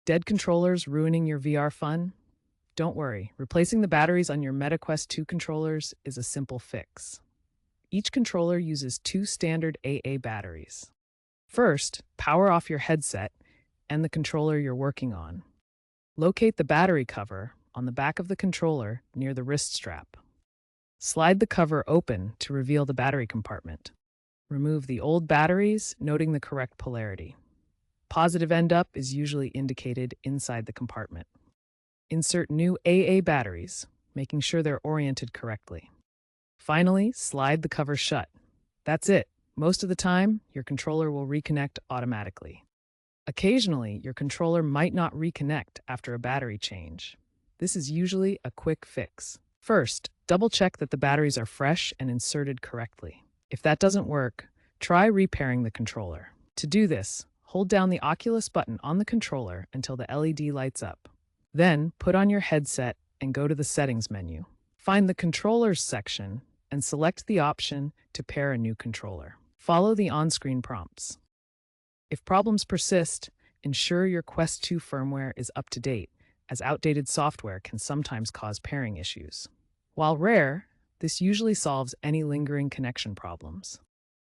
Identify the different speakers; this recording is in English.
Speaker 1: Dead controllers ruining your VR fun? Don't worry, replacing the batteries on your Meta Quest 2 controllers is a simple fix. Each controller uses two standard AA batteries. First, power off your headset and the controller you're working on. Locate the battery cover on the back of the controller near the wrist strap. Slide the cover open to reveal the battery compartment. Remove the old batteries, noting the correct polarity. Positive end up is usually indicated inside the compartment. Insert new AA batteries, making sure they're oriented correctly. Finally, slide the cover shut. That's it. Most of the time, your controller will reconnect automatically. Occasionally, your controller might not reconnect after a battery change. This is usually a quick fix. First, double-check that the batteries are fresh and inserted correctly. If that doesn't work, try repairing the controller. To do this, hold down the Oculus button on the controller until the LED lights up. Then, put on your headset and go to the Settings menu. Find the Controllers section and select the option to pair a new controller. Follow the on-screen prompts. If problems persist, ensure your Quest 2 firmware is up to date, as outdated software can sometimes cause pairing issues. While rare, this usually solves any lingering connection problems.